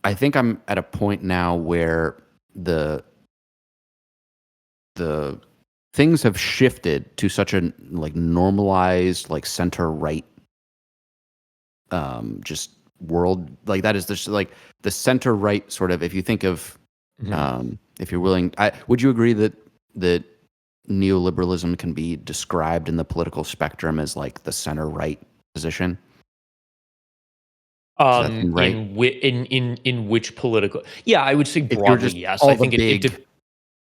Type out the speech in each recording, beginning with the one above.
I think I'm at a point now where the the things have shifted to such a like normalized like center right just world, like that is just like the center right sort of, if you think of if you're willing, would you agree that neoliberalism can be described in the political spectrum as like the center right position? Does that seem right? In which political? Yeah, I would say If you were broadly just yes. I all the think big,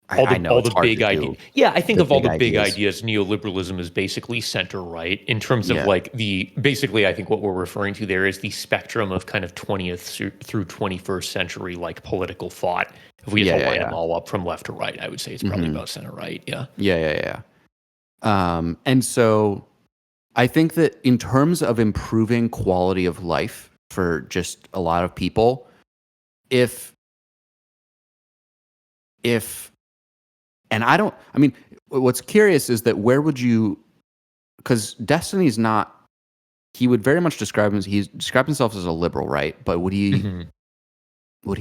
I know all it's the hard big to idea. do Yeah, I think the of all big the big ideas. ideas, neoliberalism is basically center right in terms of Yeah. like basically I think what we're referring to there is the spectrum of kind of 20th through 21st century like political thought. If we had to line them all up from left to right, I would say it's probably about center right. Yeah. Yeah. And so I think that in terms of improving quality of life for just a lot of people, if and I mean, what's curious is that where would you, because Destiny's not, he would very much he described himself as a liberal, right? But would he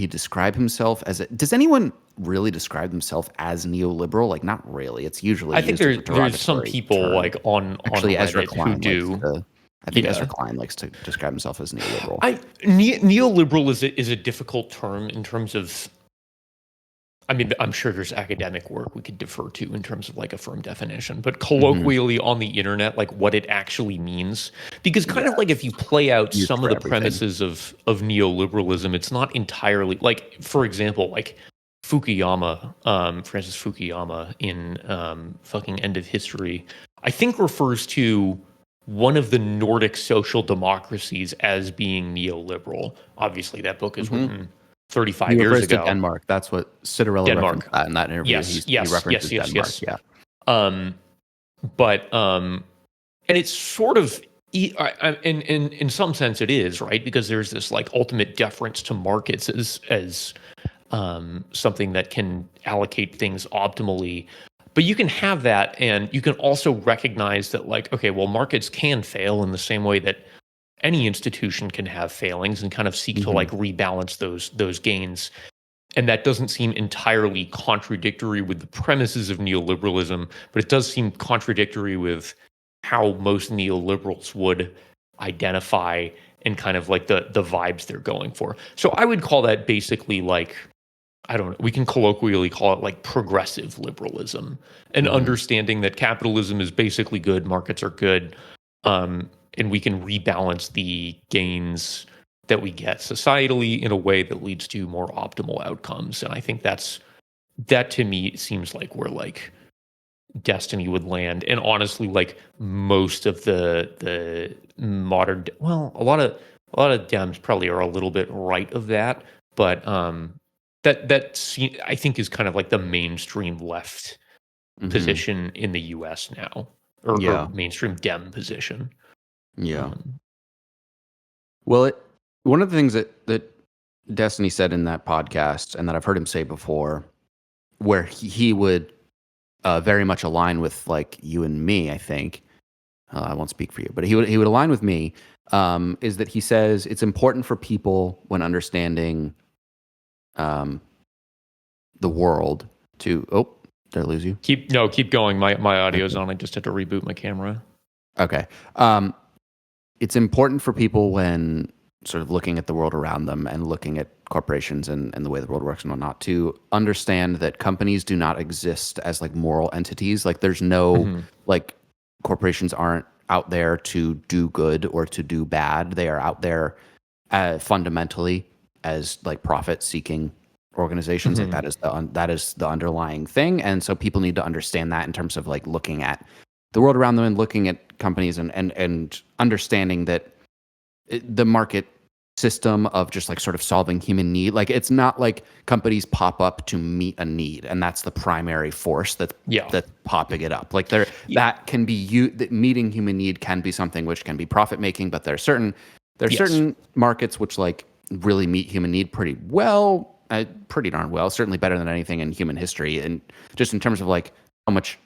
describe himself as does anyone really describe himself as neoliberal? Like, not really. It's usually I think used as a there's some derogatory people term. like on Actually, Ezra Reddit who Klein likes do. to. I think Ezra Klein likes to describe himself as neoliberal. Neoliberal is a difficult term in terms of. I mean, I'm sure there's academic work we could defer to in terms of like a firm definition, but colloquially on the internet, like what it actually means, because kind of like if you play out Used some for of the everything. premises of neoliberalism, it's not entirely like, for example, like Fukuyama, Francis Fukuyama in fucking End of History, I think refers to one of the Nordic social democracies as being neoliberal. Obviously, that book is written 35 years refers ago. to Denmark. That's what Citarella referenced that in that interview. He references Denmark. Yeah. And it's sort of in some sense it is, right? Because there's this like ultimate deference to markets as something that can allocate things optimally. But you can have that, and you can also recognize that, like, okay, well, markets can fail in the same way that any institution can have failings, and kind of seek to like rebalance those gains. And that doesn't seem entirely contradictory with the premises of neoliberalism, but it does seem contradictory with how most neoliberals would identify and kind of like the vibes they're going for. So I would call that basically like, I don't know, we can colloquially call it like progressive liberalism, and understanding that capitalism is basically good, markets are good, and we can rebalance the gains that we get societally in a way that leads to more optimal outcomes. And I think that to me seems like where like Destiny would land. And honestly, like most of the modern, well, a lot of Dems probably are a little bit right of that, but I think is kind of like the mainstream left position in the U.S. now, or mainstream Dem position. Yeah. Well, one of the things that Destiny said in that podcast, and that I've heard him say before, where he would very much align with like you and me, I think. I won't speak for you, but he would align with me. Is that he says it's important for people when understanding the world to. Oh, did I lose you? Keep going. My audio's on. I just had to reboot my camera. Okay. It's important for people when sort of looking at the world around them and looking at corporations and the way the world works and whatnot, to understand that companies do not exist as like moral entities. Like there's no like corporations aren't out there to do good or to do bad. They are out there fundamentally as like profit seeking organizations. Like that is the underlying thing. And so people need to understand that in terms of like looking at the world around them and looking at companies and understanding that the market system of just like sort of solving human need, like it's not like companies pop up to meet a need and that's the primary force that's popping it up. Like that can be that meeting human need can be something which can be profit making, but there are certain markets which like really meet human need pretty well, pretty darn well, certainly better than anything in human history. And just in terms of like how much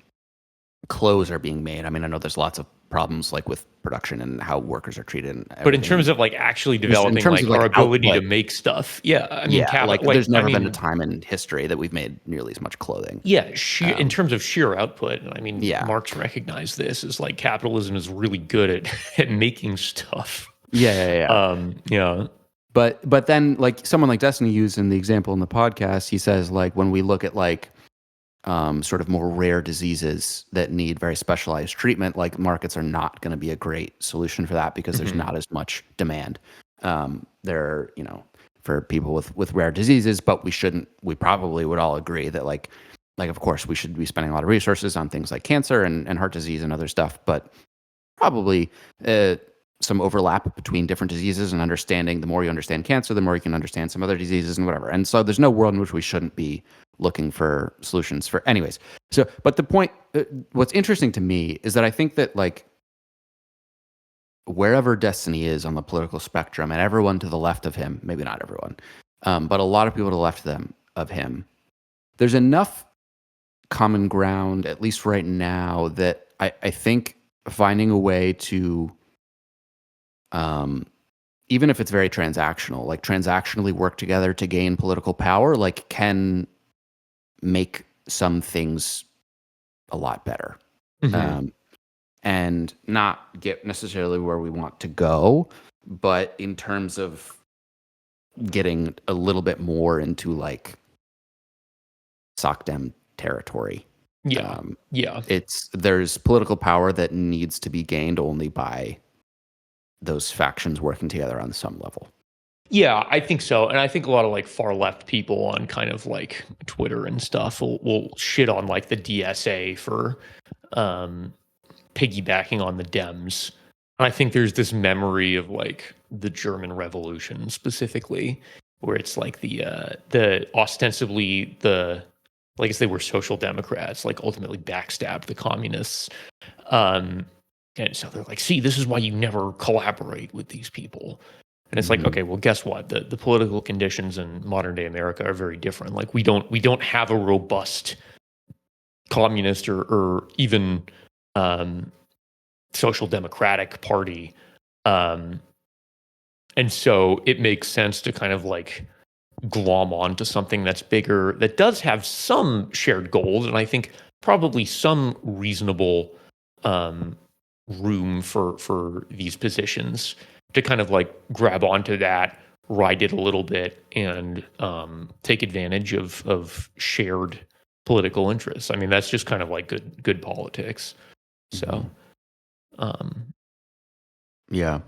clothes are being made. I mean, I know there's lots of problems like with production and how workers are treated and But in everything. terms of like actually In developing terms of like like our ability to output, make stuff, yeah, I mean, yeah, like like there's I never been a mean, time in history that we've made nearly as much clothing. yeah, in Um, terms of sheer output, I mean, yeah, Marx recognized this as like capitalism is really good at at making stuff. yeah. Yeah. But then like someone like Destiny used in the example in the podcast, he says like when we look at like sort of more rare diseases that need very specialized treatment, like markets are not going to be a great solution for that because there's Mhm. not as much demand. There, for people with rare diseases, but we probably would all agree that like of course we should be spending a lot of resources on things like cancer and heart disease and other stuff, but probably some overlap between different diseases and understanding. The more you understand cancer, the more you can understand some other diseases and whatever. And so there's no world in which we shouldn't be looking for solutions for anyways. So, but the point, what's interesting to me is that I think that like wherever Destiny is on the political spectrum and everyone to the left of him, maybe not everyone, but a lot of people to the left of him, there's enough common ground, at least right now, that I think finding a way to um, even if it's very transactional, like transactionally work together to gain political power, like can make some things a lot better. Mhm. Um, and not get necessarily where we want to go, but in terms of getting a little bit more into like SOCDEM territory. Yeah. Um, Yeah. there's political power that needs to be gained only by those factions working together on some level. Yeah, I think so. And I think a lot of like far left people on kind of like Twitter and stuff will shit on like the DSA for um piggybacking on the Dems. I think there's this memory of like the German Revolution specifically, where it's like the ostensibly the like as they were social democrats, like ultimately backstabbed the communists. Um, and so they're like, see, this is why you never collaborate with these people. And it's like, Mhm. okay, well, guess what? The political conditions in modern day America are very different. Like we don't have a robust communist or even um, social democratic party. Um, and so it makes sense to kind of like glom onto something that's bigger, that does have some shared goals, and I think probably some reasonable um, room for these positions to kind of like grab onto that, ride it a little bit, and take advantage of shared political interests. I mean, that's just kind of like good politics. So, Mhm. um, Yeah.